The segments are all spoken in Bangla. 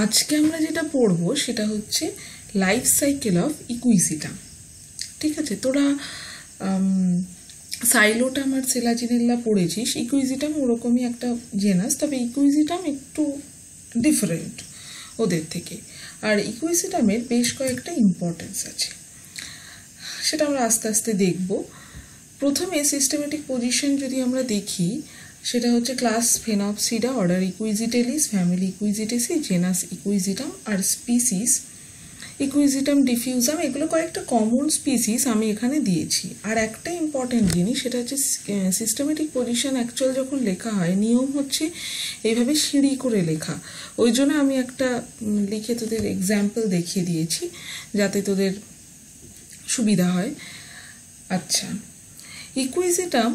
আজকে আমরা যেটা পড়বো সেটা হচ্ছে লাইফ সাইকেল অফ ইকুইজিটাম। ঠিক আছে, তোরা সাইলোটাম আর সেলাজিনেল্লা পড়েছিস। ইকুইজিটাম ওরকমই একটা জেনাস, তবে ইকুইজিটাম একটু ডিফারেন্ট ওদের থেকে। আর ইকুইজিটামের বেশ কয়েকটা ইম্পর্টেন্স আছে, সেটা আমরা আস্তে আস্তে দেখব। প্রথমে সিস্টেমেটিক পজিশন যদি আমরা দেখি, সেটা হচ্ছে class Sphenopsida, order Equisetales, family Equisetaceae, genus Equisetum, আর স্পিসিস ইকুইজিটাম ডিফিউজাম। এগুলো কয়েকটা কমন স্পিসিস আমি এখানে দিয়েছি। আর একটা ইম্পর্টেন্ট জিনিস, সেটা হচ্ছে সিস্টেমেটিক পজিশন অ্যাকচুয়াল যখন লেখা হয় নিয়ম হচ্ছে এইভাবে সিঁড়ি করে লেখা। ওই জন্য আমি একটা লিখে তোদের এক্সাম্পল দেখিয়ে দিয়েছি যাতে তোদের সুবিধা হয়। আচ্ছা, ইকুইজিটাম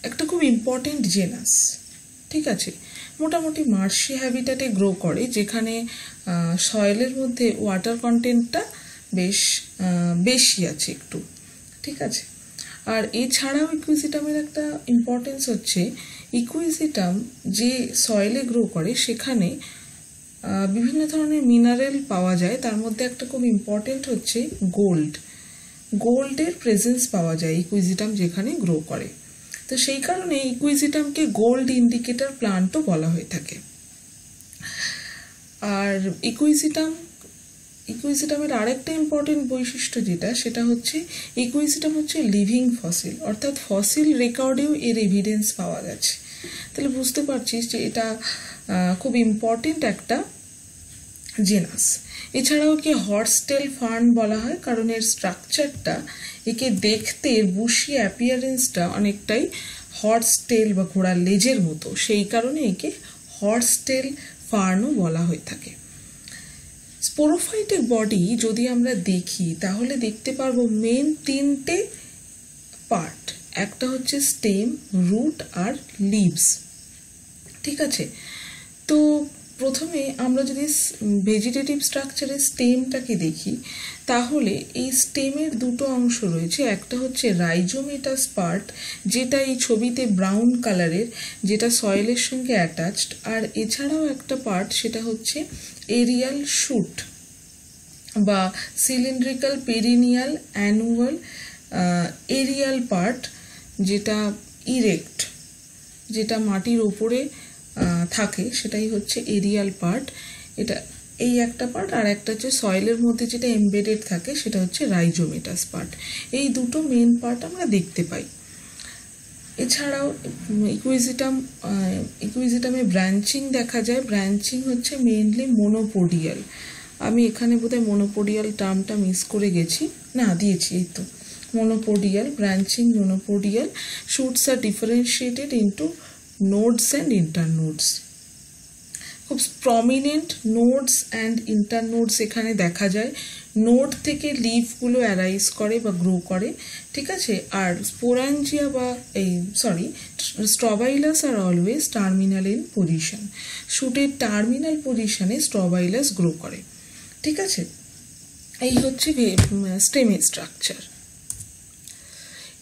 একটা খুব ইম্পর্টেন্ট জেনাস। ঠিক আছে, মোটামুটি মার্শি হ্যাবিটাটে গ্রো করে, যেখানে সয়েলের মধ্যে ওয়াটার কন্টেন্টটা বেশি আছে একটু। ঠিক আছে, আর এছাড়াও ইকুইজিটামের একটা ইম্পর্টেন্স হচ্ছে ইকুইজিটাম যে সয়েলে গ্রো করে সেখানে বিভিন্ন ধরনের মিনারেল পাওয়া যায়। তার মধ্যে একটা খুব ইম্পর্টেন্ট হচ্ছে গোল্ডের প্রেজেন্স পাওয়া যায় ইকুইজিটাম যেখানে গ্রো করে। তো সেই কারণে ইকুইজিটামকে গোল্ড ইন্ডিকেটর প্লান্টও বলা হয়ে থাকে। আর ইকুইজিটামের আরেকটা ইম্পর্টেন্ট বৈশিষ্ট্য যেটা, সেটা হচ্ছে ইকুইজিটাম হচ্ছে লিভিং ফসিল, অর্থাৎ ফসিল রেকর্ডেও এর এভিডেন্স পাওয়া গেছে। তাহলে বুঝতে পারছিস যে এটা খুব ইম্পর্টেন্ট একটা জেনাস। এছাড়াও কি হর্সটেল ফার্ন বলা হয়, কারণ এর স্ট্রাকচারটা, একে দেখতে বুশি অ্যাপিয়ারেন্সটা অনেকটাই হর্সটেল বা ঘোড়ার লেজের মতো, সেই কারণে একে হর্সটেল ফার্নও বলা হয়ে থাকে। স্পোরোফাইটিক বডি যদি আমরা দেখি তাহলে দেখতে পারবো মেন তিনটে পার্ট, একটা হচ্ছে স্টেম, রুট আর লিভস। ঠিক আছে, তো প্রথমে আমরা যদি ভেজিটেটিভ স্ট্রাকচারের স্টেমটাকে দেখি তাহলে এই স্টেমের দুটো অংশ রয়েছে। একটা হচ্ছে রাইজোমেটাস পার্ট, যেটা এই ছবিতে ব্রাউন কালারের, যেটা সয়েলের সঙ্গে অ্যাটাচড। আর এছাড়াও একটা পার্ট, সেটা হচ্ছে এরিয়াল শুট বা cylindrical perennial annual aerial part, যেটা ইরেক্ট, যেটা মাটির ওপরে থাকে, সেটাই হচ্ছে এরিয়াল পার্ট। এটা এই একটা পার্ট। আর একটা হচ্ছে সয়েলের মধ্যে যেটা এমবেডেড থাকে, সেটা হচ্ছে রাইজোমেটাস পার্ট। এই দুটো মেন পার্ট আমরা দেখতে পাই। এছাড়াও ইকুইজিটামে ব্রাঞ্চিং দেখা যায়। ব্রাঞ্চিং হচ্ছে মেইনলি মোনোপোডিয়াল। আমি এখানে বোধহয় মোনোপোডিয়াল টার্মটা মিস করে গেছি, না দিয়েছি, এই তো monopodial, branching monopodial. Shoots are differentiated into nodes and internodes. খুব প্রমিনেন্ট নোডস অ্যান্ড ইন্টারনোডস এখানে দেখা যায়। নোড থেকে লিফগুলো অ্যারাইজ করে বা গ্রো করে। ঠিক আছে, আর স্পোরাঞ্জিয়া বা strobilus are always terminal in position. শুটের টার্মিনাল পজিশনে স্ট্রবাইলাস গ্রো করে। ঠিক আছে, এই হচ্ছে স্টেমের স্ট্রাকচার।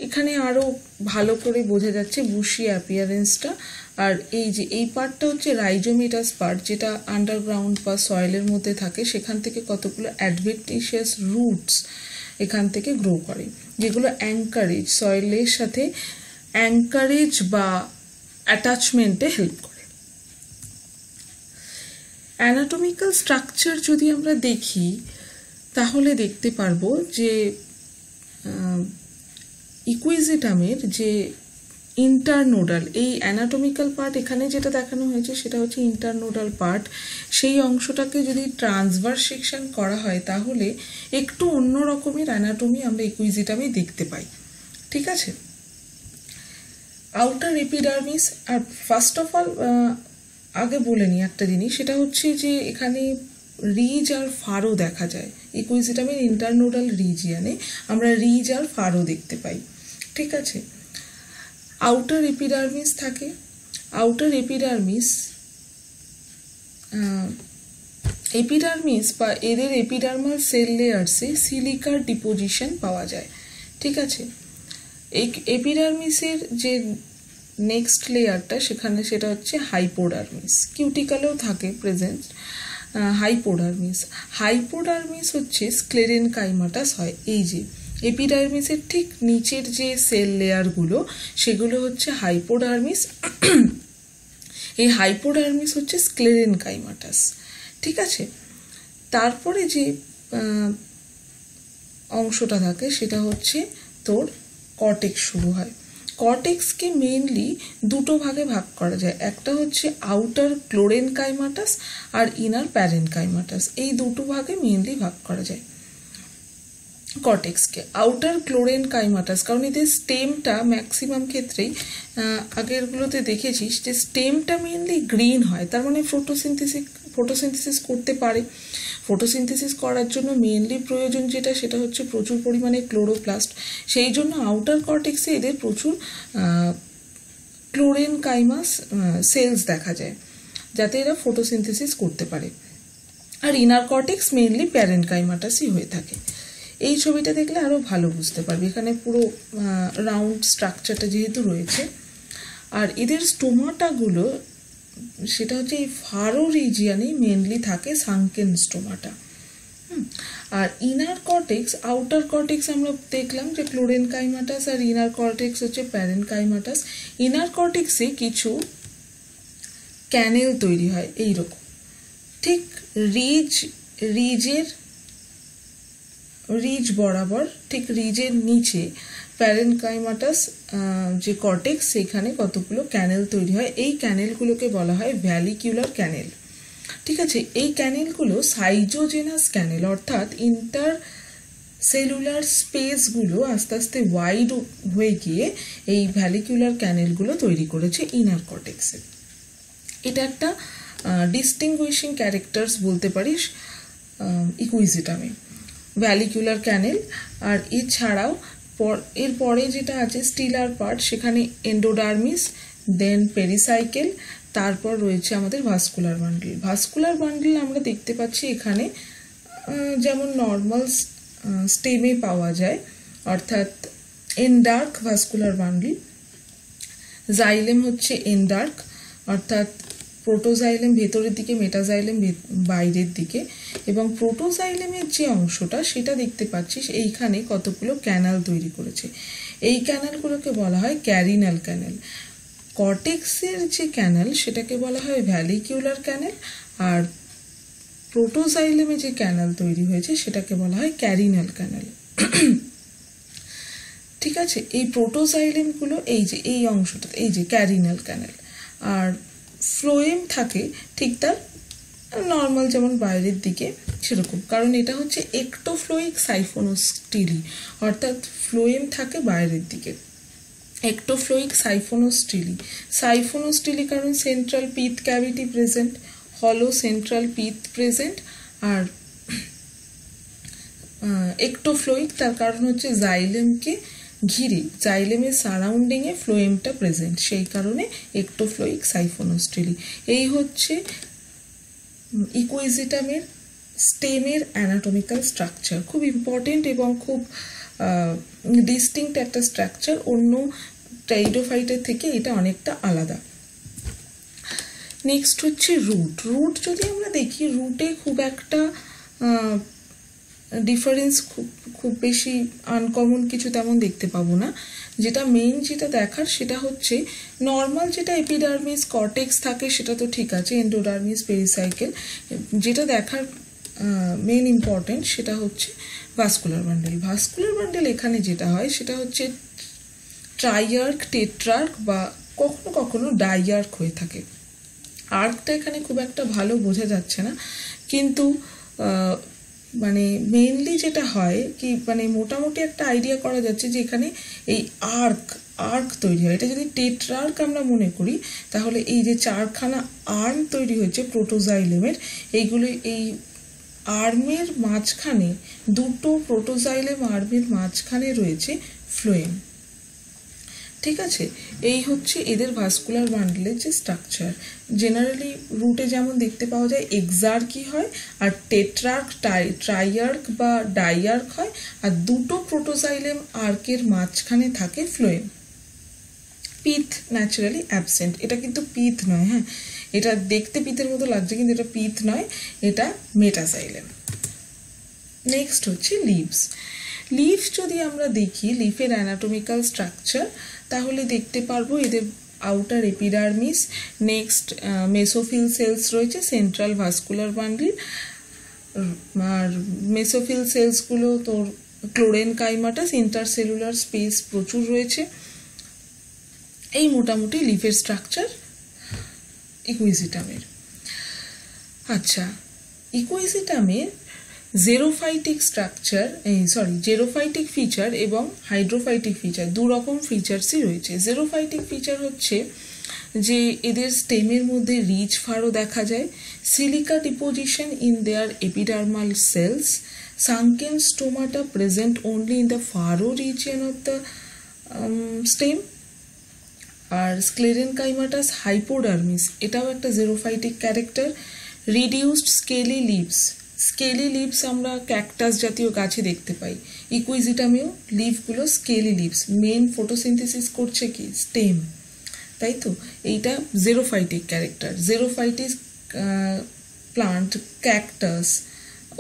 এখানে আরও ভালো করে বোঝা যাচ্ছে বুশি অ্যাপিয়ারেন্সটা। আর এই পার্টটা হচ্ছে রাইজোমেটাস পার্ট, যেটা আন্ডারগ্রাউন্ড বা সয়েলের মধ্যে থাকে। সেখান থেকে কতগুলো অ্যাডভেন্টিশিয়াস রুটস এখান থেকে গ্রো করে, যেগুলো অ্যাঙ্কারেজ, সয়েলের সাথে অ্যাঙ্কারেজ বা অ্যাটাচমেন্টে হেল্প করে। অ্যানাটমিক্যাল স্ট্রাকচার যদি আমরা দেখি তাহলে দেখতে পারবো যে ইকুইজিটামের যে ইন্টারনোডাল, এই অ্যানাটমিক্যাল পার্ট এখানে যেটা দেখানো হয়েছে সেটা হচ্ছে ইন্টারনোডাল পার্ট। সেই অংশটাকে যদি ট্রান্সভার্স সেকশন করা হয় তাহলে একটু অন্য রকমের অ্যানাটমি আমরা ইকুইজিটামে দেখতে পাই। ঠিক আছে, আউটার এপিডার্মিস। আর ফার্স্ট অফ অল আগে বলে নিই একটা জিনিস, সেটা হচ্ছে যে এখানে রিজ আর ফারো দেখা যায়। ইকুইজিটামের ইন্টারনোডাল রিজিয়ানে আমরা রিজ আর ফারো দেখতে পাই। ঠিক আছে, আউটার এপিডার্মিস থাকে। আউটার এপিডার্মিস বা এদের এপিডার্মাল সেল লেয়ার্সে সিলিকার ডিপোজিশন পাওয়া যায়। ঠিক আছে, এই এপিডার্মিসের যে নেক্সট লেয়ারটা সেখানে সেটা হচ্ছে হাইপোডার্মিস, কিউটিক্যালেও থাকে প্রেজেন্ট। হাইপোডার্মিস হচ্ছে স্ক্লেরেনকাইমাটাস হয়। এই যে এপিডার্মিসের ঠিক নিচের যে সেল লেয়ারগুলো সেগুলো হচ্ছে হাইপোডার্মিস। এই হাইপোডার্মিস হচ্ছে স্ক্লেরেনকাইমাটাস, ঠিক আছে। তারপরে যে অংশটা থাকে সেটা হচ্ছে তোর কর্টেক্স শুরু হয়। কর্টেক্সকে মেইনলি দুটো ভাগে ভাগ করা যায়, একটা হচ্ছে আউটার ক্লোরেনকাইমাটাস আর ইনার প্যারেনকাইমাটাস, এই দুটো ভাগে মেইনলি ভাগ করা যায় কর্টেক্সকে। আউটার ক্লোরেনকাইমাটাস কারণ এদের স্টেমটা ম্যাক্সিমাম ক্ষেত্রেই আগেরগুলোতে দেখেছিস যে স্টেমটা মেইনলি গ্রিন হয়, তার মানে ফটোসিনথেসিস করতে পারে। ফটোসিনথেসিস করার জন্য মেইনলি প্রয়োজন যেটা সেটা হচ্ছে প্রচুর পরিমাণে ক্লোরোপ্লাস্ট। সেই জন্য আউটার কর্টেক্সে এদের প্রচুর ক্লোরেনকাইমাস সেলস দেখা যায় যাতে এরা ফটোসিনথেসিস করতে পারে। আর ইনার কর্টেক্স মেইনলি প্যারেনকাইমাটাসই হয়ে থাকে। এই ছবিটা দেখলে আরও ভালো বুঝতে পারবে, এখানে পুরো রাউন্ড স্ট্রাকচারটা যেহেতু রয়েছে। আর এদের স্টোমাটাগুলো সেটা হচ্ছে এই ফারো রিজিয়ানেই মেনলি থাকে সাঙ্কেন স্টোমাটা। আর ইনার কর্টেক্স আউটার কর্টেক্স আমরা দেখলাম যে ক্লোরেনকাইমাটাস আর ইনার কর্টেক্স হচ্ছে প্যারেনকাইমাটাস। ইনার কর্টেক্সে কিছু ক্যানেল তৈরি হয় এইরকম, ঠিক রিজ বরাবর, ঠিক রিজের নিচে প্যারেনকাইমাটাস যে কর্টেক্স সেখানে কতগুলো ক্যানেল তৈরি হয়। এই ক্যানেলগুলোকে বলা হয় ভ্যালিকিউলার ক্যানেল, ঠিক আছে। এই ক্যানেলগুলো সাইজোজেনাস ক্যানেল, অর্থাৎ ইন্টার সেলুলার স্পেসগুলো আস্তে আস্তে ওয়াইড হয়ে গিয়ে এই ভ্যালিকিউলার ক্যানেলগুলো তৈরি করেছে ইনার কর্টেক্সে। এটা একটা ডিস্টিংগুইশিং ক্যারেক্টার্স বলতে পারিস ইকুইজিটামে, ভ্যালিকিউলার ক্যানেল। আর এছাড়াও এরপরে যেটা আছে স্টিলার পার্ট, সেখানে এন্ডোডার্মিস, দেন পেরিসাইকেল, তারপর রয়েছে আমাদের ভাস্কুলার বান্ডল। ভাস্কুলার বান্ডল আমরা দেখতে পাচ্ছি এখানে যেমন নর্মাল স্টেমে পাওয়া যায়, অর্থাৎ এন্ডার্ক ভাস্কুলার বান্ডল। জাইলেম হচ্ছে এন্ডার্ক, অর্থাৎ প্রোটোজাইলেম ভেতরের দিকে, মেটাজাইলেম বাইরের দিকে। এবং প্রোটোজাইলেমের যে অংশটা সেটা দেখতে পাচ্ছিস এইখানে কতগুলো ক্যানাল তৈরি করেছে। এই ক্যানালগুলোকে বলা হয় ক্যারিনাল ক্যানাল। কর্টেক্সের যে ক্যানাল সেটাকে বলা হয় ভ্যালিকিউলার ক্যানাল, আর প্রোটোজাইলেমে যে ক্যানাল তৈরি হয়েছে সেটাকে বলা হয় ক্যারিনাল ক্যানাল, ঠিক আছে। এই প্রোটোজাইলেমগুলো এই যে এই অংশটা, এই যে ক্যারিনাল ক্যানাল। আর ফ্লোয়েম থাকে ঠিক তার নর্মাল যেমন বাইরের দিকে সেরকম, কারণ এটা হচ্ছে একটোফ্লোইক সাইফোনোস্টিলি, অর্থাৎ ফ্লোয়েম থাকে বাইরের দিকে। একটোফ্লোইক সাইফোনোস্টিলি কারণ সেন্ট্রাল পিথ ক্যাভিটি প্রেজেন্ট, হলো সেন্ট্রাল পিথ প্রেজেন্ট। আর একটোফ্লোইক তার কারণ হচ্ছে জাইলেমকে ঘিরে, জাইলেমের সারাউন্ডিংয়ে ফ্লোয়েমটা প্রেজেন্ট, সেই কারণে একটোফ্লোইক সাইফোনোস্টিলি। এই হচ্ছে ইকুইজিটামের স্টেমের অ্যানাটমিক্যাল স্ট্রাকচার, খুব ইম্পর্টেন্ট এবং খুব ডিস্টিংক্ট একটা স্ট্রাকচার, অন্য টাইডোফাইটের থেকে এটা অনেকটা আলাদা। নেক্সট হচ্ছে রুট যদি আমরা দেখি, রুটে খুব একটা ডিফারেন্স খুব বেশি আনকমন কিছু তেমন দেখতে পাবো না। যেটা মেইন যেটা দেখার সেটা হচ্ছে নর্মাল যেটা এপিডার্মিস কর্টেক্স থাকে সেটা তো ঠিক আছে, এন্ডোডার্মিস পেরিসাইকেল। যেটা দেখার মেইন ইম্পর্টেন্ট সেটা হচ্ছে ভাস্কুলার বান্ডেল। ভাস্কুলার বান্ডেল এখানে যেটা হয় সেটা হচ্ছে ট্রাইআর্ক, টেট্রার্ক বা কখনো কখনো ডাইআর্ক হয়ে থাকে। আর্কটা এখানে খুব একটা ভালো বোঝা যাচ্ছে না, কিন্তু মানে মেইনলি যেটা হয় কি মানে মোটামুটি একটা আইডিয়া করা যাচ্ছে যে এখানে এই আর্ক তৈরি হয়। এটা যদি টেট্রার্ক আমরা মনে করি তাহলে এই যে চারখানা আর্ম তৈরি হয়েছে প্রোটোজাইলেমের, এইগুলো এই আর্মের মাঝখানে, দুটো প্রোটোজাইলেম আর্মের মাঝখানে রয়েছে ফ্লোয়েম, ঠিক আছে। এই হচ্ছে এদের ভাস্কুলার বান্ডলের যে স্ট্রাকচার। জেনারেলি রুটে যেমন দেখতে পাওয়া যায় এক্সার্কি হয়, আর টেট্রার্ক, ট্রাইআর্ক বা ডাইআর্ক হয়, আর দুটো প্রোটোজাইলেম আর্কের মাঝখানে থাকে ফ্লোয়েম। পিথ naturally absent. এটা কিন্তু পিথ নয়, হ্যাঁ, এটা দেখতে পিথের মতো লাগছে কিন্তু এটা পিথ নয়, এটা মেটাজাইলেম। নেক্সট হচ্ছে লিভস। লিভস যদি আমরা দেখি লিফের অ্যানাটমিক্যাল স্ট্রাকচার, তাহলে দেখতে পারবো এদের outer epidermis, next mesophyll cells রয়েছে, সেন্ট্রাল ভাস্কুলার বান্ডিল, আর মেসোফিল সেলসগুলো তোর ক্লোরেন কাইমাটাস, ইন্টারসেলুলার স্পেস প্রচুর রয়েছে। এই মোটামুটি লিফের স্ট্রাকচার ইকুইজিটামের। আচ্ছা, ইকুইজিটামের জেরোফাইটিক স্ট্রাকচার, জেরোফাইটিক ফিচার এবং হাইড্রোফাইটিক ফিচার, দু রকম ফিচার্সই রয়েছে। জেরোফাইটিক ফিচার হচ্ছে যে এদের স্টেমের মধ্যে রিচ ফারো দেখা যায়, silica deposition in their epidermal cells, sunken stomata present only in the furrow region of the stem, আর স্ক্লেরেনকাইমাটাস হাইপোডার্মিস, এটাও একটা xerophytic character. Reduced scaly leaves, scaly leaves আমরা ক্যাকটাস জাতীয় গাছে দেখতে পাই, ইকুইজিটামেও লিভগুলো স্কেলি লিভস, মেন ফটোসিনথেসিস করছে কি স্টেম, তাই তো। এইটা xerophytic character. Xerophytic plant, cactus,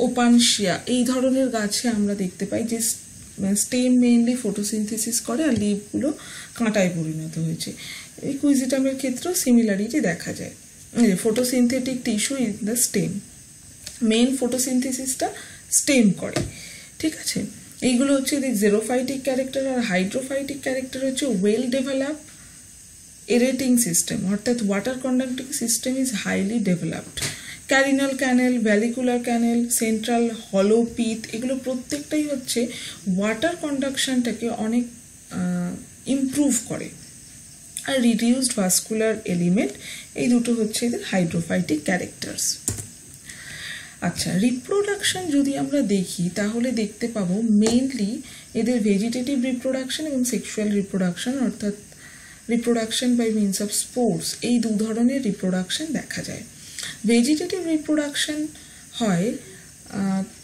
Opuntia, এই ধরনের গাছে আমরা দেখতে পাই যে স্টেম মেইনলি ফটোসিনথেসিস করে আর লিভগুলো কাঁটায় পরিণত হয়েছে। ইকুইজিটামের ক্ষেত্রেও সিমিলারিটি দেখা যায়, photosynthetic tissue in the stem, main ফটোসিনথেসিসটা স্টেম করে, ঠিক আছে। এইগুলো হচ্ছে জেরোফাইটিক ক্যারেক্টার। আর হাইড্রোফাইটিক ক্যারেক্টার হচ্ছে ওয়েল ডেভেলপড এরেটিং সিস্টেম, অর্থাৎ water conducting system is highly developed. Carinal canal, vallecular canal, central হলো পিথ, এগুলো প্রত্যেকটাই হচ্ছে ওয়াটার কন্ডাকশনটাকে অনেক ইমপ্রুভ করে। আর রিডিউসড ভাস্কুলার এলিমেন্ট, এই দুটো হচ্ছে এদের হাইড্রোফাইটিক ক্যারেক্টার্স। আচ্ছা, রিপ্রোডাকশন যদি আমরা দেখি তাহলে দেখতে পাবো মেইনলি এদের ভেজিটেটিভ রিপ্রোডাকশন এবং সেক্সুয়াল রিপ্রোডাকশন, অর্থাৎ reproduction by means of spores, এই দু ধরনের রিপ্রোডাকশন দেখা যায়। ভেজিটেটিভ রিপ্রোডাকশন হয়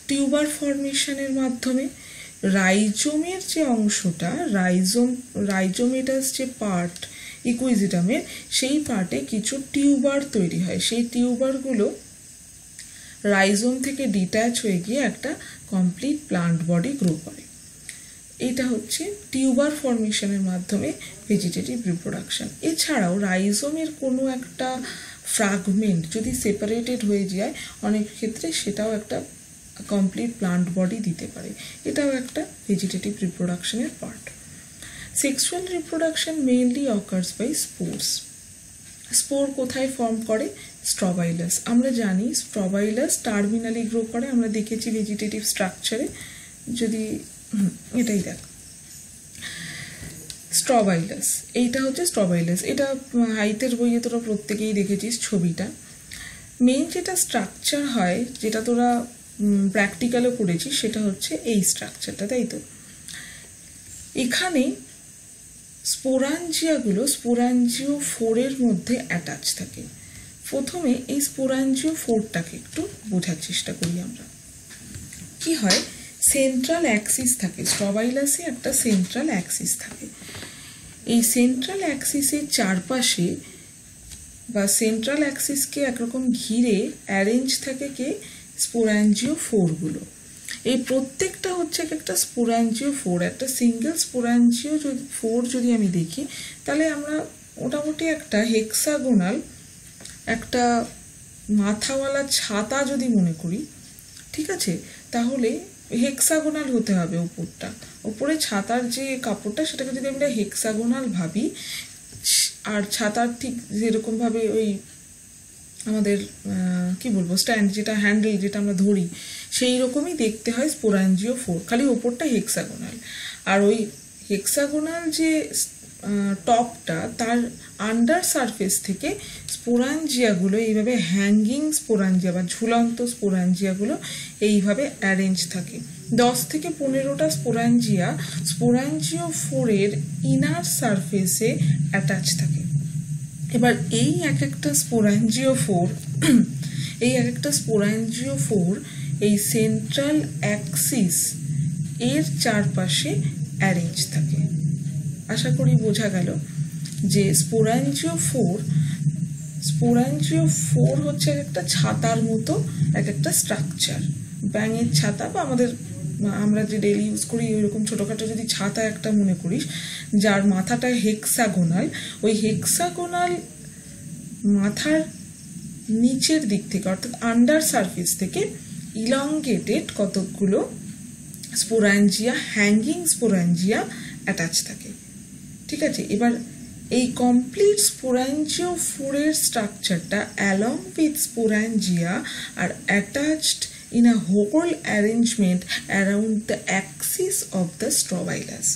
টিউবার ফর্মেশনের মাধ্যমে। রাইজোমের যে অংশটা, রাইজোমেটাস যে পার্ট ইকুইজিটামের, সেই পার্টে কিছু টিউবার তৈরি হয়, সেই টিউবারগুলো রাইজোম থেকে ডিট্যাচ হয়ে গিয়ে একটা কমপ্লিট প্লান্ট বডি গ্রো করে। এটা হচ্ছে টিউবার ফর্মেশনের মাধ্যমে ভেজিটেটিভ রিপ্রোডাকশন। এছাড়াও রাইজোমের কোনো একটা ফ্র্যাগমেন্ট যদি সেপারেটেড হয়ে যায়, অনেক ক্ষেত্রে সেটাও একটা কমপ্লিট প্লান্ট বডি দিতে পারে, এটাও একটা vegetative রিপ্রোডাকশনের part. Sexual reproduction mainly occurs by spores. Spore কোথায় ফর্ম করে? স্ট্রবাইলাস। আমরা জানি স্ট্রবাইলাস টার্মিনালি গ্রো করে, আমরা দেখেছি ভেজিটেটিভ স্ট্রাকচারে। যদি এটাই দেখ স্ট্রবাইলাস, এইটা হচ্ছে স্ট্রবাইলাস। এটা হাইতের বইয়ে তোরা প্রত্যেকেই দেখেছিস ছবিটা। মেইন যেটা স্ট্রাকচার হয়, যেটা তোরা প্র্যাকটিক্যালও করেছিস, সেটা হচ্ছে এই স্ট্রাকচারটা, তাই তো। এখানে স্পোরাঞ্জিয়াগুলো স্পোরাঞ্জিও ফোরের মধ্যে অ্যাটাচ থাকে। প্রথমে এই স্পোরাঞ্জিও ফোরটাকে একটু বোঝার চেষ্টা করি আমরা। কি হয়, সেন্ট্রাল অ্যাক্সিস থাকে, স্ট্রবাইলাসে একটা সেন্ট্রাল অ্যাক্সিস থাকে। এই সেন্ট্রাল অ্যাক্সিসের চারপাশে বা সেন্ট্রাল অ্যাক্সিসকে একরকম ঘিরে অ্যারেঞ্জ থাকে কে? স্পোরাঞ্জিও ফোরগুলো। এই প্রত্যেকটা হচ্ছে একটা স্পোরাঞ্জিও ফোর। একটা সিঙ্গেল স্পোরাঞ্জিও ফোর যদি আমি দেখি, তাহলে আমরা মোটামুটি একটা হেক্সাগোনাল, একটা মাথাওয়ালা ছাতা যদি মনে করি, ঠিক আছে, তাহলে হেক্সাগোনাল হতে হবে উপরটা। উপরে ছাতার যে কাপড়টা, সেটাকে যদি আমরা হেক্সাগোনাল ভাবি, আর ছাতার ঠিক যেরকমভাবে ওই আমাদের কি বলবো স্ট্যান্ড, যেটা হ্যান্ডেল যেটা আমরা ধরি, সেই রকমই দেখতে হয় স্পোরাঞ্জিও ফোর, খালি ওপরটা হেক্সাগোনাল। আর ওই হেক্সাগোনাল যে টপটা, তার আন্ডার সারফেস থেকে স্পোরাঞ্জিয়াগুলো এইভাবে হ্যাঙ্গিং স্পোরাঞ্জিয়া বা ঝুলন্ত স্পোরাঞ্জিয়াগুলো এইভাবে অ্যারেঞ্জ থাকে। 10 থেকে 15টা স্পোরাঞ্জিয়া স্পোরাঞ্জিও ফোরের ইনার সারফেসে অ্যাটাচ থাকে। এবার এই এক একটা স্পোরাঞ্জিও ফোর এই সেন্ট্রাল অ্যাক্সিস এর চারপাশে অ্যারেঞ্জ থাকে। আশা করি বোঝা গেল। যে স্পোরাঞ্জিওফোর হচ্ছে একটা ছাতার মতো একটা স্ট্রাকচার, ব্যাঙের ছাতা বা আমরা যে ডেইলি ইউজ করি ওইরকম ছোটোখাটো যদি ছাতা একটা মনে করিস, যার মাথাটা হেক্সাগোনাল, ওই হেক্সাগোনাল মাথার নিচের দিক থেকে অর্থাৎ আন্ডার সারফেস থেকে ইলংগেটেড কতকগুলো স্পোরাঞ্জিয়া, হ্যাঙ্গিং স্পোরাঞ্জিয়া অ্যাটাচ থাকে। ঠিক আছে, এবার এই কমপ্লিট স্পোরাঞ্জিওফোরের স্ট্রাকচারটা along with sporangia are attached in a whole arrangement around the axis of the strobilus.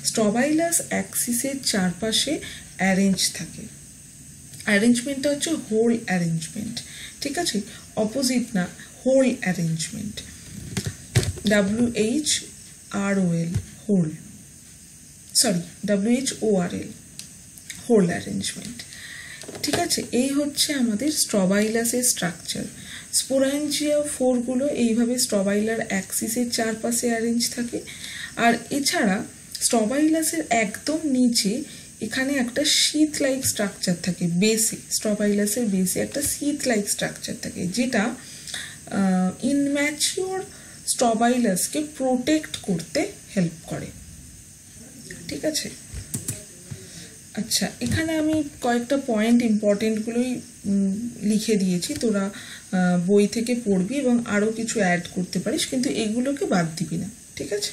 Strobilus axis এর চারপাশে অ্যারেঞ্জ থাকে। অ্যারেঞ্জমেন্টটা হচ্ছে হোল অ্যারেঞ্জমেন্ট, ঠিক আছে, অপোজিট না, whorl arrangement, WHROL, whorl, sorry WHORL, whorl arrangement. ঠিক আছে, এই হচ্ছে আমাদের স্ট্রবাইলাসের স্ট্রাকচার। স্পোরাঞ্জিওফোরগুলো এইভাবে স্ট্রবাইলার অ্যাক্সিসের চারপাশে অ্যারেঞ্জ থাকে। আর এছাড়া স্ট্রবাইলাসের একদম নিচে এখানে একটা শীত লাইক স্ট্রাকচার থাকে, বেসে, স্ট্রবাইলাসের বেসে একটা শীত লাইক স্ট্রাকচার থাকে, যেটা ইনম্যাচিওর স্ট্রবাইলাসকে প্রোটেক্ট করতে হেল্প করে। ঠিক আছে, আচ্ছা, এখানে আমি কয়েকটা পয়েন্ট ইম্পর্টেন্টগুলোই লিখে দিয়েছি, তোরা বই থেকে পড়বি এবং আরও কিছু অ্যাড করতে পারিস, কিন্তু এগুলোকে বাদ দিবি না। ঠিক আছে,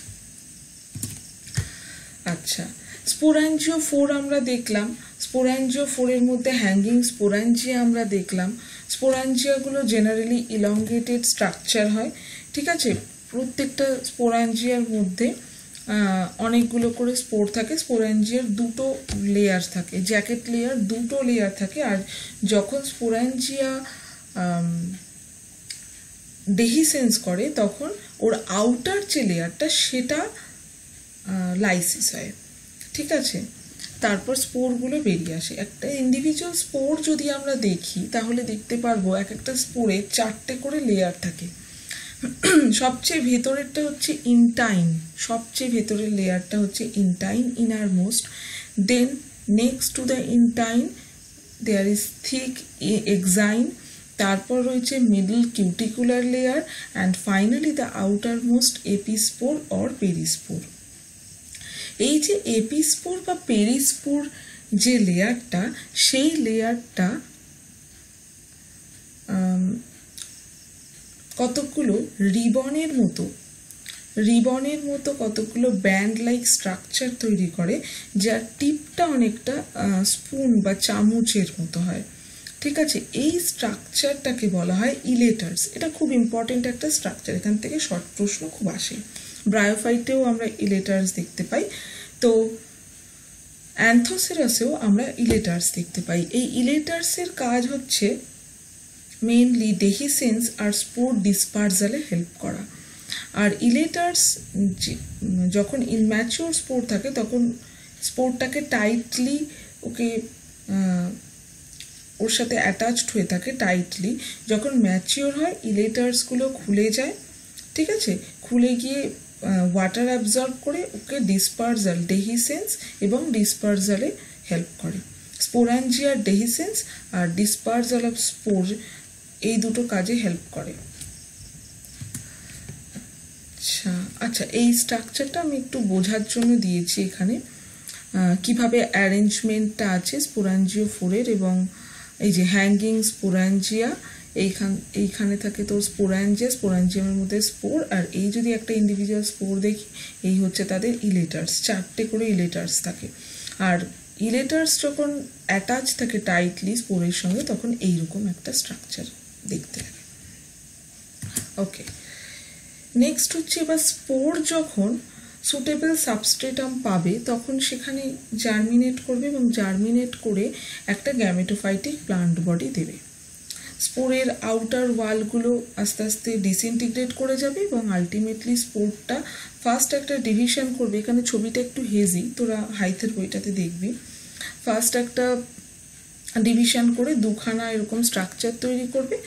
আচ্ছা, স্পোরাঞ্জিওফোর আমরা দেখলাম, স্পোরাঞ্জিওফোরের মধ্যে হ্যাঙ্গিং স্পোরাঞ্জিয়া আমরা দেখলাম। স্পোরাঞ্জিয়াগুলো জেনারেলি ইলংগেটেড স্ট্রাকচার হয়। ঠিক আছে, প্রত্যেকটা স্পোরাঞ্জিয়ার মধ্যে অনেকগুলো করে স্পোর থাকে। স্পোরাঞ্জিয়ার দুটো লেয়ার থাকে, জ্যাকেট লেয়ার, দুটো লেয়ার থাকে। আর যখন স্পোরাঞ্জিয়া ডেহিসেন্স করে তখন ওর আউটার যে লেয়ারটা সেটা লাইসিস হয়। ঠিক আছে, তারপর স্পোরগুলো বেরিয়ে আসে। একটা ইন্ডিভিজুয়াল স্পোর যদি আমরা দেখি তাহলে দেখতে পারবো এক একটা স্পোরে 4টে করে লেয়ার থাকে। সবচেয়ে ভেতরেরটা হচ্ছে ইনটাইন, সবচেয়ে ভেতরের লেয়ারটা হচ্ছে intine, inner most. Then next to the intine there is thick exine, তারপর রয়েছে middle cuticular layer, and finally the outer most epispore or perispore. এই যে এপিস্পোর বা পেরিস্পোর যে লেয়ারটা, সেই লেয়ারটা কতগুলো রিবনের মতো কতগুলো ব্যান্ড লাইক স্ট্রাকচার তৈরি করে, যার টিপটা অনেকটা স্পুন বা চামচের মতো হয়। ঠিক আছে, এই স্ট্রাকচারটাকে বলা হয় ইলেটার্স। এটা খুব ইম্পর্টেন্ট একটা স্ট্রাকচার, এখান থেকে শর্ট প্রশ্ন খুব আসে। ব্রায়োফাইটেও আমরা ইলেটার্স দেখতে পাই, তো অ্যান্থোসেরাসেও আমরা ইলেটার্স দেখতে পাই। এই ইলেটার্সের কাজ হচ্ছে মেইনলি ডেহিসেন্স আর স্পোর ডিসপার্সালে হেল্প করা। আর ইলেটার্স যখন ইনম্যাচিওর স্পোর থাকে তখন স্পোরটাকে টাইটলি ওর সাথে অ্যাটাচড হয়ে থাকে টাইটলি। যখন ম্যাচিওর হয় ইলেটার্সগুলো খুলে যায়। ঠিক আছে, খুলে গিয়ে ওয়াটার অ্যাবজর্ব করে ওকে ডিসপার্সাল, ডেহিসেন্স এবং ডিসপার্সালে হেল্প করে। স্পোরাঞ্জিয়ার ডেহিসেন্স আর ডিসপার্সাল অফ স্পোর এই দুটো কাজে হেল্প করে। আচ্ছা, এই স্ট্রাকচারটা আমি একটু বোঝার জন্য দিয়েছি এখানে, কিভাবে অ্যারেঞ্জমেন্টটা আছে স্পোরাঞ্জিওফোরের। এবং এই যে হ্যাঙ্গিং স্পোরাঞ্জিয়া, এইখানে থাকে তোর স্পোরাঞ্জিয়ামের মধ্যে স্পোর, আর এই যদি একটা ইন্ডিভিজুয়াল স্পোর দেখি, এই হচ্ছে তাদের ইলেটার্স, 4টে করে ইলেটার্স থাকে। আর ইলেটার্স যখন অ্যাটাচ থাকে টাইটলি স্পোরের সঙ্গে তখন এইরকম একটা স্ট্রাকচার দেখতে লাগে। ওকে, নেক্সট হচ্ছে এবার স্পোর যখন সুটেবল সাবস্ট্রেটাম পাবে তখন সেখানে জার্মিনেট করবে এবং জার্মিনেট করে একটা গ্যামেটোফাইটিক প্লান্ট বডি দেবে। স্পোরের আউটার ওয়ালগুলো আস্তে আস্তে ডিসইন্টিগ্রেট করে যাবে এবং আলটিমেটলি স্পোরটা ফার্স্ট একটা ডিভিশন করবে। এখানে ছবিটা একটু হেজি, তোরা হাইথের বইটাতে দেখবি। ফার্স্ট একটা ডিভিশন করে দুখানা এরকম স্ট্রাকচার তৈরি করবে,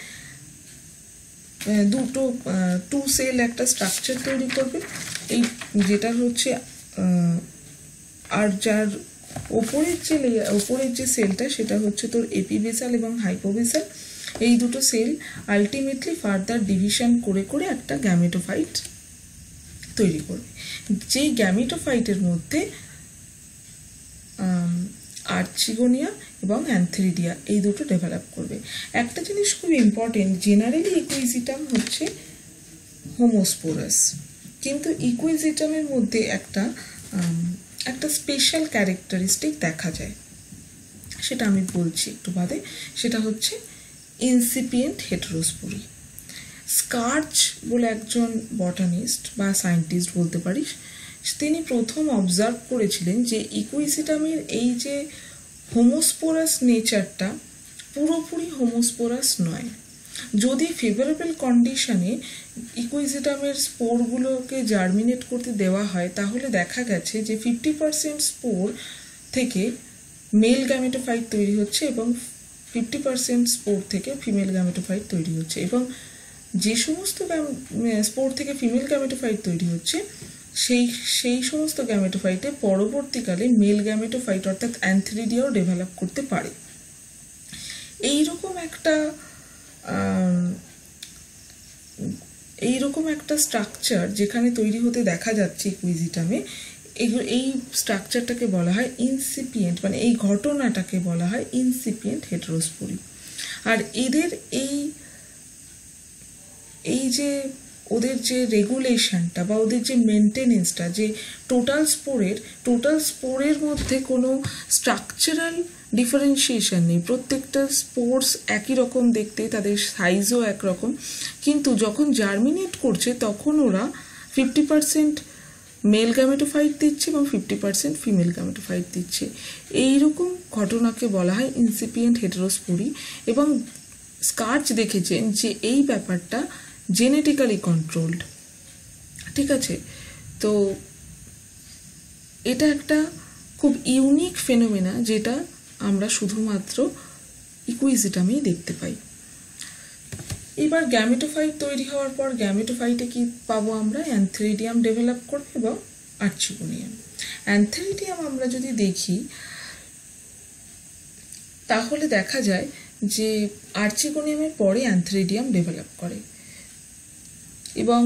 দুটো 2 সেল একটা স্ট্রাকচার তৈরি করবে। এই যেটা হচ্ছে আর যার ওপরের যে সেলটা সেটা হচ্ছে তোর এপিবেসাল এবং হাইপোবেসাল। এই দুটো সেল আলটিমেটলি ফার্দার ডিভিশন করে করে একটা গ্যামেটোফাইট তৈরি করবে। যেই গ্যামেটোফাইটের মধ্যে আর্চিগোনিয়া এবং অ্যান্থেরিডিয়া এই দুটো ডেভেলপ করবে। একটা জিনিস খুব ইম্পর্টেন্ট, জেনারেলি ইকুইজিটাম হচ্ছে হোমোস্পোরাস, কিন্তু ইকুইজিটামের মধ্যে একটা স্পেশাল ক্যারেক্টারিস্টিক দেখা যায়, সেটা আমি বলছি একটু বাদে। সেটা হচ্ছে ইনসিপিয়েন্ট হেটেরোস্পোরি। স্কার্চ বলে একজন বটানিস্ট বা সায়েন্টিস্ট বলতে পারিস, তিনি প্রথম অবজার্ভ করেছিলেন যে ইকুইজিটামের এই যে হোমোস্পোরাস নেচারটা পুরোপুরি হোমোস্পোরাস নয়। যদি ফেভারেবল কন্ডিশনে ইকুইজিটামের স্পোরগুলোকে জার্মিনেট করতে দেওয়া হয়, তাহলে দেখা গেছে যে 50% স্পোর থেকে মেল গ্যামেটোফাইট তৈরি হচ্ছে এবং 50% স্পোর থেকে ফিমেল গ্যামেটোফাইট তৈরি হচ্ছে। এবং যে সমস্ত স্পোর থেকে ফিমেল গ্যামেটোফাইট তৈরি হচ্ছে সেই সমস্ত গ্যামেটোফাইটে পরবর্তীকালে মেল গ্যামেটোফাইট অর্থাৎ অ্যান্থেরিডিয়াও ডেভেলপ করতে পারে। এইরকম একটা স্ট্রাকচার যেখানে তৈরি হতে দেখা যাচ্ছে ইকুইজিটামে, এই স্ট্রাকচারটাকে বলা হয় ইনসিপিয়েন্ট, মানে এই ঘটনাটাকে বলা হয় ইনসিপিয়েন্ট হেটেরোস্পোরি। আর এদের এই যে ওদের যে রেগুলেশনটা বা ওদের যে মেনটেনেন্সটা, যে টোটাল স্পোরের মধ্যে কোনো স্ট্রাকচারাল ডিফারেন্সিয়েশন নেই। প্রত্যেকটা স্পোর্স একই রকম দেখতে, তাদের সাইজও একরকম, কিন্তু যখন জার্মিনেট করছে তখন ওরা 50% মেল গ্যামেটোফাইট দিচ্ছে এবং 50% ফিমেল গ্যামেটোফাইট দিচ্ছে। এইরকম ঘটনাকে বলা হয় ইনসিপিয়েন্ট হেটেরোস্পোরি। এবং স্কার্চ দেখেছেন যে এই ব্যাপারটা জেনেটিক্যালি কন্ট্রোলড, ঠিক আছে। তো এটা একটা খুব ইউনিক ফেনোমেনা, যেটা আমরা শুধুমাত্র ইকুইজিটামেই দেখতে পাই। এবার গ্যামেটোফাইট তৈরি হওয়ার পর গ্যামেটোফাইটে কি পাবো আমরা? অ্যান্থেরিডিয়াম ডেভেলপ করবে এবং আর্চিগোনিয়াম। অ্যান্থেরিডিয়াম আমরা যদি দেখি তাহলে দেখা যায় যে আর্চিগোনিয়ামের পরে অ্যান্থেরিডিয়াম ডেভেলপ করে এবং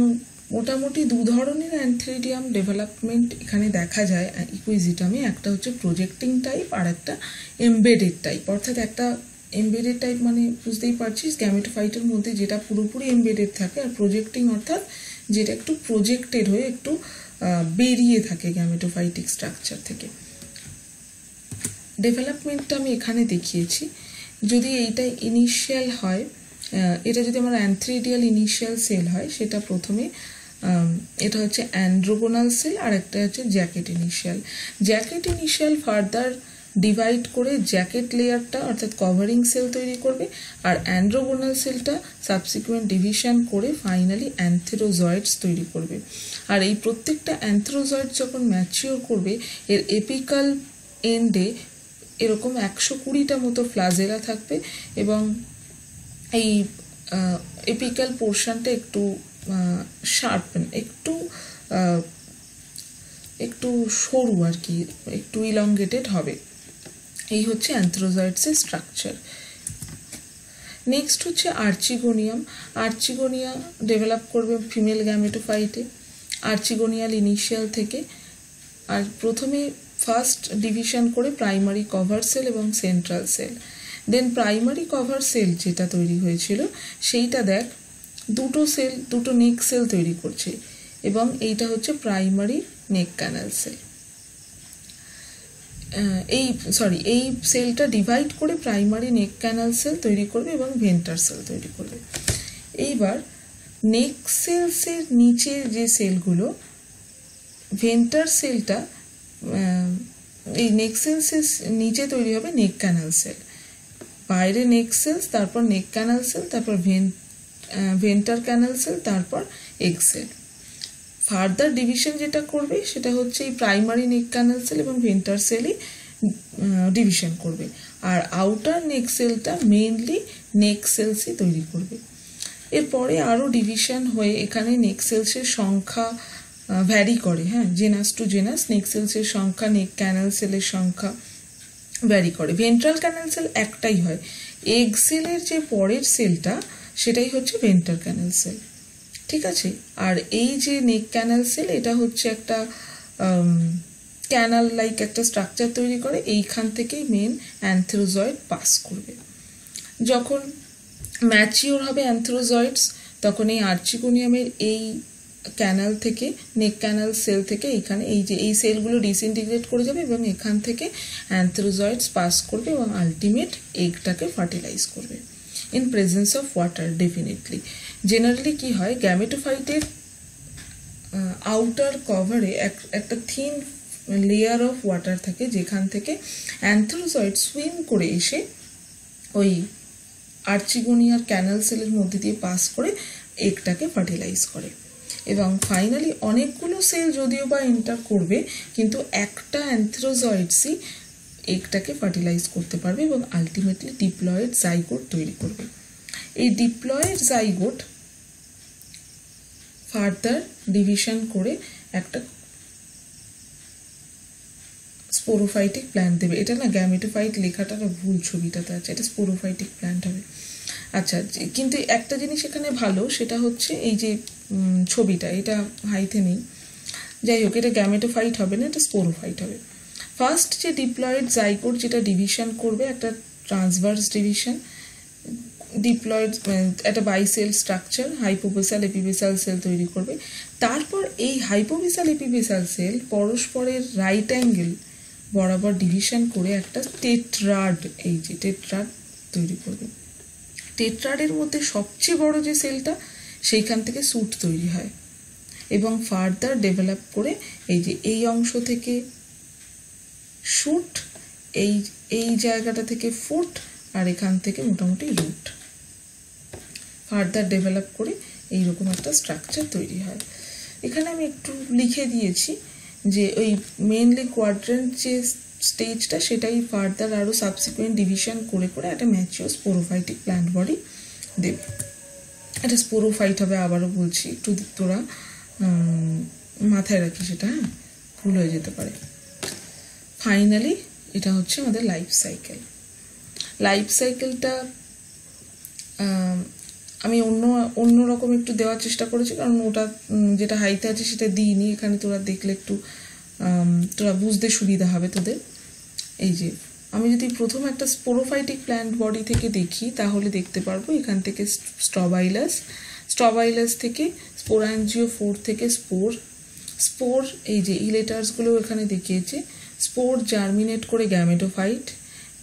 মোটামুটি দু ধরনের অ্যান্থেরিডিয়াম ডেভেলপমেন্ট এখানে দেখা যায় ইকুইজিটামে। একটা হচ্ছে প্রজেক্টিং টাইপ আর একটা এমবেডেড টাইপ। অর্থাৎ একটা এমবেডেড টাইপ মানে বুঝতেই পারছিস, গ্যামেটোফাইটের মধ্যে যেটা পুরোপুরি এমবেডেড থাকে, আর প্রজেক্টিং অর্থাৎ যেটা একটু প্রজেক্টেড হয়ে একটু বেরিয়ে থাকে গ্যামেটোফাইটিক স্ট্রাকচার থেকে। ডেভেলপমেন্টটা আমি এখানে দেখিয়েছি। যদি এইটা ইনিশিয়াল হয়, এটা যদি আমার অ্যান্থেরিডিয়াল ইনিশিয়াল সেল হয়, সেটা প্রথমে এটা হচ্ছে অ্যান্ড্রোগোনাল সেল আর একটা হচ্ছে জ্যাকেট ইনিশিয়াল ফার্দার ডিভাইড করে জ্যাকেট লেয়ারটা অর্থাৎ কভারিং সেল তৈরি করবে, আর অ্যান্ড্রোগোনাল সেলটা সাবসিকুয়েন্ট ডিভিশন করে ফাইনালি অ্যান্থেরোজয়েডস তৈরি করবে। আর এই প্রত্যেকটা অ্যান্থেরোজয়েড যখন ম্যাচিওর করবে, এর এপিক্যাল এন্ডে এরকম 120টা মতো ফ্লাজেলা থাকবে এবং এই এপিক্যাল পোর্শনটা একটু শার্পেন, একটু সরু আর কি, একটু ইলংগেটেড হবে। এই হচ্ছে অ্যান্থেরোজয়েডসের স্ট্রাকচার। নেক্সট হচ্ছে আর্চিগোনিয়া ডেভেলপ করবে ফিমেল গ্যামেটোফাইটে আর্চিগোনিয়াল ইনিশিয়াল থেকে। আর প্রথমে ফার্স্ট ডিভিশন করে প্রাইমারি কভার সেল এবং সেন্ট্রাল সেল। দেন প্রাইমারি কভার সেল যেটা তৈরি হয়েছিল সেইটা দেখ দুটো নেক সেল তৈরি করছে এবং এইটা হচ্ছে প্রাইমারি নেক ক্যানাল সেল। এই সেলটা ডিভাইড করে প্রাইমারি নেক ক্যানাল সেল তৈরি করবে এবং ভেন্টার সেল তৈরি করবে। এইবার নেক সেলসের নিচে যে সেলগুলো, ভেন্টার সেলটা এই নেক সেলসের নিচে তৈরি হবে নেক ক্যানাল সেল, বাইরে নেক সেলস, তারপর নেক ক্যানাল সেল, তারপর ভেন্টার ক্যানাল সেল, তারপর এগ সেল। ফার্দার ডিভিশন যেটা করবে সেটা হচ্ছে এই প্রাইমারি নেক ক্যানাল সেল এবং ভেন্টার সেলই ডিভিশন করবে, আর আউটার নেক সেলটা মেইনলি নেক সেলসই তৈরি করবে। এরপরে আরও ডিভিশন হয়ে এখানে নেক সেলসের সংখ্যা ভ্যারি করে, হ্যাঁ, জেনাস টু জেনাস নেক সেলসের সংখ্যা, নেক ক্যানাল সেলের সংখ্যা ভ্যারি করে। ভেন্ট্রাল ক্যানাল সেল একটাই হয়, এগ সেলের যে পরের সেলটা সেটাই হচ্ছে ভেন্ট্রাল ক্যানাল সেল, ঠিক আছে। আর এই যে নেক ক্যানাল সেল এটা হচ্ছে একটা ক্যানাল লাইক একটা স্ট্রাকচার তৈরি করে, এইখান থেকেই মেন অ্যানথ্রোজয়েড পাস করবে। যখন ম্যাচিওর হবে অ্যানথ্রোজয়েডস তখন এই আর্চিগোনিয়ামের এই ক্যানাল থেকে, নেক ক্যানাল সেল থেকে এখানে এই যে এই সেলগুলো ডিসইন্টিগ্রেট করে যাবে এবং এখান থেকে অ্যানথ্রোজয়েডস পাস করবে এবং আলটিমেট এগটাকে ফার্টিলাইজ করবে in presence of water. Definitely generally কি হয়, গ্যামেটোফাইটের আউটার কভারে একটা থিন লেয়ার অফ ওয়াটার থাকে যেখান থেকে অ্যানথ্রোজয়েড সুইম করে এসে ওই আর্চিগোনিয়ার ক্যানাল সেলের মধ্যে দিয়ে পাস করে এগটাকে ফার্টিলাইজ করে। এবং ফাইনালি অনেকগুলো সেল যদিও বা এন্টার করবে কিন্তু একটা অ্যানথ্রোজয়েডসই এগটাকে ফার্টিলাইজ করতে পারবে এবং আলটিমেটলি ডিপ্লয়েড জাইগোট তৈরি করবে। এই ডিপ্লয়েড জাইগোট ফার্দার ডিভিশন করে একটা স্পোরোফাইটিক প্ল্যান্ট দেবে। এটা না গ্যামেটোফাইট লেখাটা ভুল, ছবিটাতে আছে, এটা স্পোরোফাইটিক প্ল্যান্ট হবে। আচ্ছা, কিন্তু একটা জিনিস এখানে ভালো, সেটা হচ্ছে এই যে ছবিটা, এটা হাইতে নেই, যাই হোক, এটা গ্যামেটোফাইট হবে না, এটা স্পোরোফাইট হবে। ফার্স্ট যে ডিপ্লয়েড জাইগোট যেটা ডিভিশন করবে, একটা ট্রান্সভার্স ডিভিশন, ডিপ্লয়েড একটা বাইসেল স্ট্রাকচার, হাইপোবেসাল এপিবেসাল সেল তৈরি করবে। তারপর এই হাইপোবেসাল এপিবেসাল সেল পরস্পরের রাইট অ্যাঙ্গেল বরাবর ডিভিশন করে একটা টেট্রাড, এই যে টেট্রাড তৈরি করবে। টেট্রাডের মধ্যে সবচেয়ে বড় যে সেলটা, সেইখান থেকে স্যুট তৈরি হয় এবং ফার্দার ডেভেলপ করে এই যে এই অংশ থেকে শুট, এই জায়গাটা থেকে ফুট, আর এখান থেকে মোটামুটি রুট, ফার্দার ডেভেলপ করে এইরকম একটা স্ট্রাকচার তৈরি হয়। এখানে আমি একটু লিখে দিয়েছি যে ওই মেনলি কোয়াড্রেন্ট যে স্টেজটা সেটাই ফার্দার আরও সাবসিকুয়েন্ট ডিভিশন করে করে একটা ম্যাচিওর স্পোরোফাইটিক প্ল্যান্ট বডি দেবে। এটা স্পোরোফাইট হবে, আবারও বলছি, একটু তোরা মাথায় রাখি সেটা, হ্যাঁ, ভুল হয়ে যেতে পারে। ফাইনালি এটা হচ্ছে আমাদের লাইফ সাইকেল। লাইফ সাইকেলটা আমি অন্য রকম একটু দেওয়ার চেষ্টা করেছি, কারণ ওটা যেটা হাইতে আছে সেটা দিইনি, এখানে তোরা দেখলে একটু তোরা বুঝতে সুবিধা হবে তোদের। এই যে আমি যদি প্রথম একটা স্পোরোফাইটিক প্ল্যান্ট বডি থেকে দেখি তাহলে দেখতে পারবো এখান থেকে স্ট্রবাইলাস থেকে স্পোরাঞ্জিওফোর থেকে স্পোর এই যে ইলেটার্সগুলো এখানে দেখিয়েছে, স্পোর জার্মিনেট করে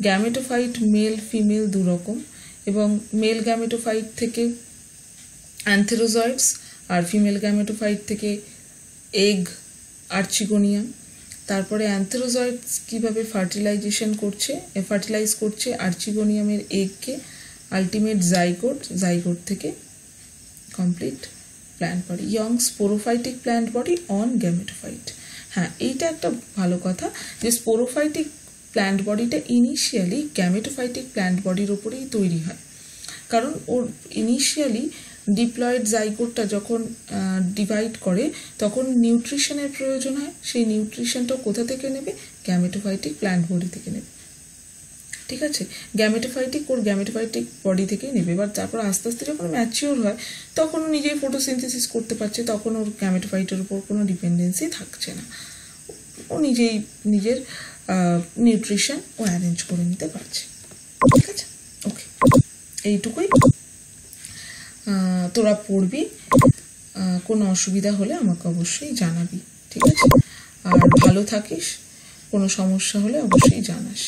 গ্যামেটোফাইট মেল ফিমেল দুরকম, এবং মেল গ্যামেটোফাইট থেকে অ্যানথেরোজয়েডস আর ফিমেল গ্যামেটোফাইট থেকে এগ আর্চিগোনিয়াম। তারপরে অ্যানথেরোজয়েডস কীভাবে ফার্টিলাইজ করছে আর্চিগোনিয়ামের এগকে, আলটিমেট জাইগোট থেকে complete plant body, young sporophytic plant body on gametophyte. হ্যাঁ, এইটা একটা ভালো কথা যে স্পোরোফাইটিক প্ল্যান্ট বডিটা ইনিশিয়ালি গ্যামেটোফাইটিক প্ল্যান্ট বডির ওপরেই তৈরি হয়, কারণ ওর ইনিশিয়ালি ডিপ্লয়েড জাইগোটটা যখন ডিভাইড করে তখন নিউট্রিশনের প্রয়োজন হয়, সেই নিউট্রিশনটা কোথা থেকে নেবে, গ্যামেটোফাইটিক প্ল্যান্ট বডি থেকে নেবে, ঠিক আছে, ওর গ্যামেটোফাইটিক বডি থেকেই নেবে। এবার তারপর আস্তে আস্তে যখন ম্যাচিওর হয় তখন ও নিজেই ফটোসিনথেসিস করতে পারছে, তখন ওর গ্যামেটোফাইটের উপর কোনো ডিপেন্ডেন্সি থাকছে না, ও নিজের নিউট্রিশন ও অ্যারেঞ্জ করে নিতে পারছে, ঠিক আছে। ওকে, এইটুকুই, তোরা পড়বি, কোনো অসুবিধা হলে আমাকে অবশ্যই জানাবি, ঠিক আছে, আর ভালো থাকিস, কোনো সমস্যা হলে অবশ্যই জানাস।